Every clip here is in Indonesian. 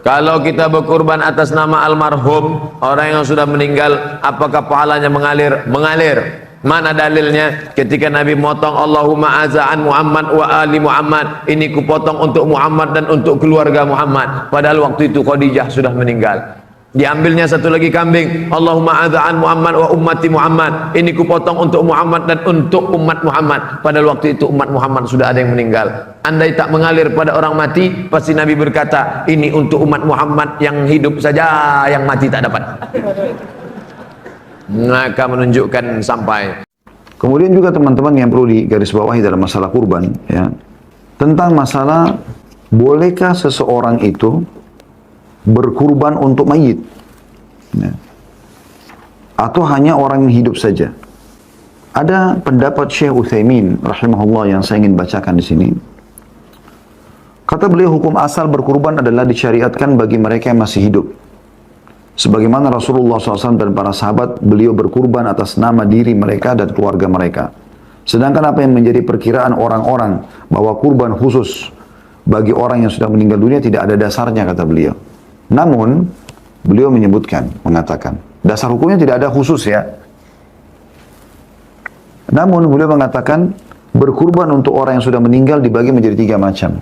Kalau kita berkurban atas nama almarhum, orang yang sudah meninggal, apakah pahalanya mengalir? Mengalir. Mana dalilnya? Ketika Nabi motong Allahumma azaan Muhammad wa ali Muhammad, ini kupotong untuk Muhammad dan untuk keluarga Muhammad. Padahal waktu itu Khadijah sudah meninggal. Diambilnya satu lagi kambing, Allahumma azaan Muhammad wa ummati Muhammad, ini kupotong untuk Muhammad dan untuk umat Muhammad. Padahal waktu itu umat Muhammad sudah ada yang meninggal. Andai tak mengalir pada orang mati, pasti Nabi berkata, ini untuk umat Muhammad, yang hidup saja, yang mati tak dapat. Maka menunjukkan sampai. Kemudian juga teman-teman yang perlu digarisbawahi dalam masalah kurban, ya, tentang masalah bolehkah seseorang itu berkurban untuk mayit, ya, atau hanya orang yang hidup saja. Ada pendapat Syekh Utsaimin rahimahullah yang saya ingin bacakan di sini. Kata beliau, hukum asal berkurban adalah disyariatkan bagi mereka yang masih hidup. Sebagaimana Rasulullah SAW dan para sahabat beliau berkurban atas nama diri mereka dan keluarga mereka. Sedangkan apa yang menjadi perkiraan orang-orang bahwa kurban khusus bagi orang yang sudah meninggal dunia tidak ada dasarnya, kata beliau. Namun, beliau menyebutkan, mengatakan, dasar hukumnya tidak ada khusus, ya. Namun, beliau mengatakan, berkurban untuk orang yang sudah meninggal dibagi menjadi 3 macam.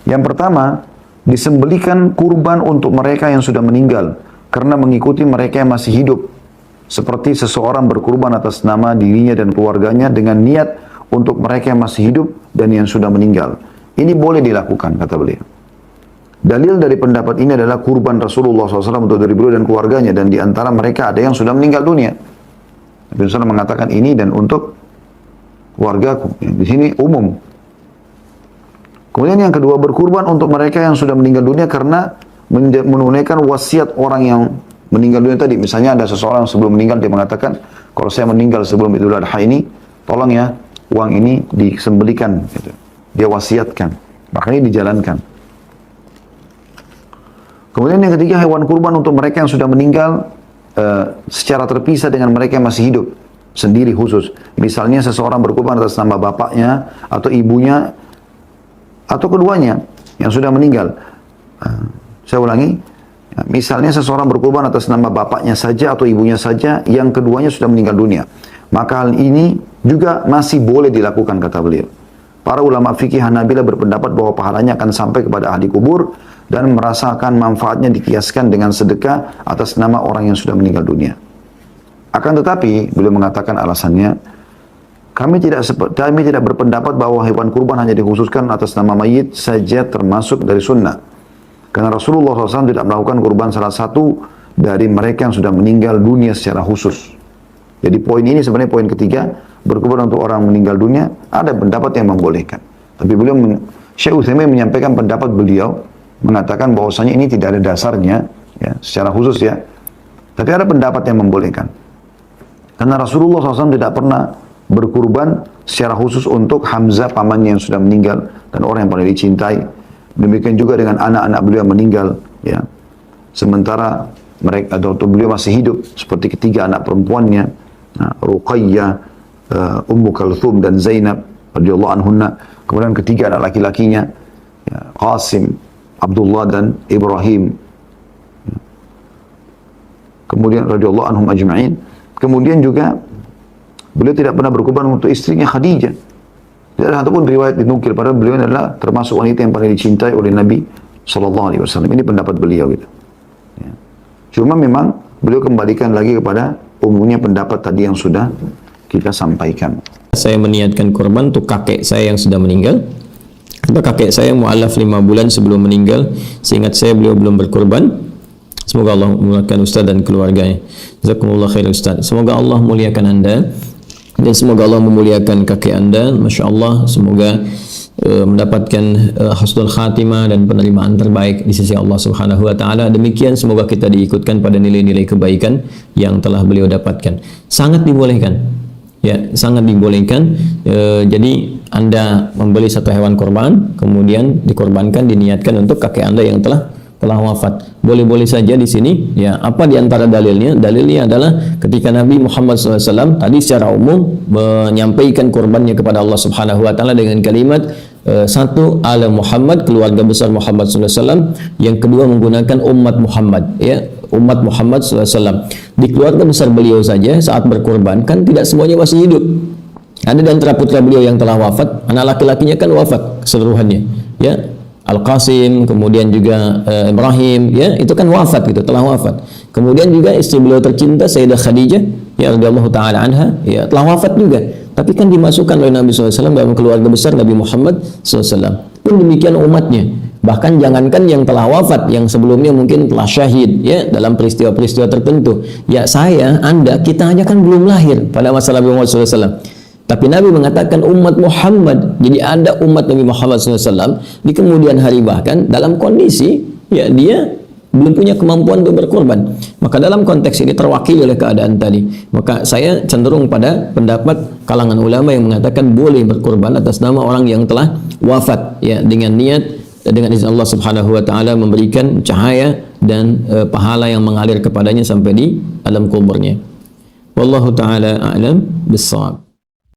Yang pertama, disembelikan kurban untuk mereka yang sudah meninggal, karena mengikuti mereka yang masih hidup. Seperti seseorang berkurban atas nama dirinya dan keluarganya dengan niat untuk mereka yang masih hidup dan yang sudah meninggal. Ini boleh dilakukan, kata beliau. Dalil dari pendapat ini adalah kurban Rasulullah SAW untuk dari beliau dan keluarganya, dan di antara mereka ada yang sudah meninggal dunia. Nabi SAW mengatakan ini dan untuk keluargaku. Di sini umum. Kemudian yang kedua, berkurban untuk mereka yang sudah meninggal dunia karena menunaikan wasiat orang yang meninggal dunia tadi. Misalnya ada seseorang sebelum meninggal dia mengatakan, kalau saya meninggal sebelum Idul Adha ini, tolong ya uang ini disembelikan. Gitu. Dia wasiatkan, makanya dijalankan. Kemudian yang ketiga, hewan kurban untuk mereka yang sudah meninggal secara terpisah dengan mereka yang masih hidup, sendiri khusus. Misalnya seseorang berkurban atas nama bapaknya atau ibunya atau keduanya yang sudah meninggal. Saya ulangi, misalnya seseorang berkurban atas nama bapaknya saja atau ibunya saja yang keduanya sudah meninggal dunia. Maka hal ini juga masih boleh dilakukan, kata beliau. Para ulama fikih Hanabilah berpendapat bahwa pahalanya akan sampai kepada ahli kubur dan merasakan manfaatnya dikiaskan dengan sedekah atas nama orang yang sudah meninggal dunia. Akan tetapi, beliau mengatakan alasannya, kami tidak berpendapat bahwa hewan kurban hanya dikhususkan atas nama mayit saja termasuk dari sunnah. Karena Rasulullah SAW tidak melakukan kurban salah satu dari mereka yang sudah meninggal dunia secara khusus. Jadi poin ini sebenarnya poin ketiga, berkurban untuk orang meninggal dunia, ada pendapat yang membolehkan. Tapi beliau, Syekh Utsaimin menyampaikan pendapat beliau, mengatakan bahwasanya ini tidak ada dasarnya, ya, secara khusus, ya. Tapi ada pendapat yang membolehkan. Karena Rasulullah SAW tidak pernah berkurban secara khusus untuk Hamzah pamannya yang sudah meninggal dan orang yang paling dicintai. Demikian juga dengan anak-anak beliau yang meninggal, ya. Sementara mereka atau beliau masih hidup, seperti ketiga anak perempuannya, Ruqayyah, Ummu Kalthum dan Zainab radhiyallahu anhunna. Kemudian ketiga anak laki-lakinya, ya, Qasim, Abdullah dan Ibrahim. Kemudian radhiyallahu anhum ajma'in. Kemudian juga beliau tidak pernah berkorban untuk istrinya Khadijah. Tidak ada satupun riwayat dinukil, padahal beliau adalah termasuk wanita yang paling dicintai oleh Nabi SAW. Ini pendapat beliau, gitu. Ya. Cuma memang beliau kembalikan lagi kepada umumnya pendapat tadi yang sudah kita sampaikan. Saya meniatkan korban untuk kakek saya yang sudah meninggal, atau kakek saya mu'alaf 5 bulan sebelum meninggal, seingat saya beliau belum berkorban. Semoga Allah memuliakan Ustaz dan keluarganya. Jazakumullah khair Ustaz. Semoga Allah muliakan Anda dan semoga Allah memuliakan kakek Anda. Masya Allah, semoga mendapatkan husnul khatimah dan penerimaan terbaik di sisi Allah Subhanahu wa taala. Demikian, semoga kita diikutkan pada nilai-nilai kebaikan yang telah beliau dapatkan. Sangat dibolehkan. Ya, sangat dibolehkan. Jadi Anda membeli satu hewan korban, kemudian dikorbankan, diniatkan untuk kakek Anda yang telah telah wafat. Boleh-boleh saja di sini, ya, apa di antara dalilnya? Dalilnya adalah ketika Nabi Muhammad SAW tadi secara umum menyampaikan kurbannya kepada Allah Subhanahu wa taala dengan kalimat satu, ala Muhammad, keluarga besar Muhammad SAW. Yang kedua menggunakan umat Muhammad, ya, umat Muhammad SAW. Di keluarga besar beliau saja saat berkurban kan tidak semuanya masih hidup. Ada di antara putra beliau yang telah wafat, anak laki-lakinya kan wafat keseluruhannya, ya. Al-Qasim, kemudian juga Ibrahim, ya, itu kan wafat gitu, telah wafat. Kemudian juga istri beliau tercinta Sayyidah Khadijah, ya, radhiyallahu taala anha, ya, telah wafat juga. Tapi kan dimasukkan oleh Nabi SAW dalam keluarga besar Nabi Muhammad SAW. Pun demikian umatnya. Bahkan jangankan yang telah wafat, yang sebelumnya mungkin telah syahid, ya, dalam peristiwa-peristiwa tertentu. Ya, saya, Anda, kita aja kan belum lahir pada masa Nabi Muhammad SAW. Tapi Nabi mengatakan umat Muhammad. Jadi ada umat Nabi Muhammad SAW di kemudian hari, bahkan dalam kondisi, ya, dia belum punya kemampuan untuk berkorban. Maka dalam konteks ini terwakili oleh keadaan tadi. Maka saya cenderung pada pendapat kalangan ulama yang mengatakan boleh berkorban atas nama orang yang telah wafat, ya, dengan niat, dengan izin Allah Subhanahu wa taala memberikan cahaya dan pahala yang mengalir kepadanya sampai di alam kuburnya. Wallahu taala a'lam bissawab.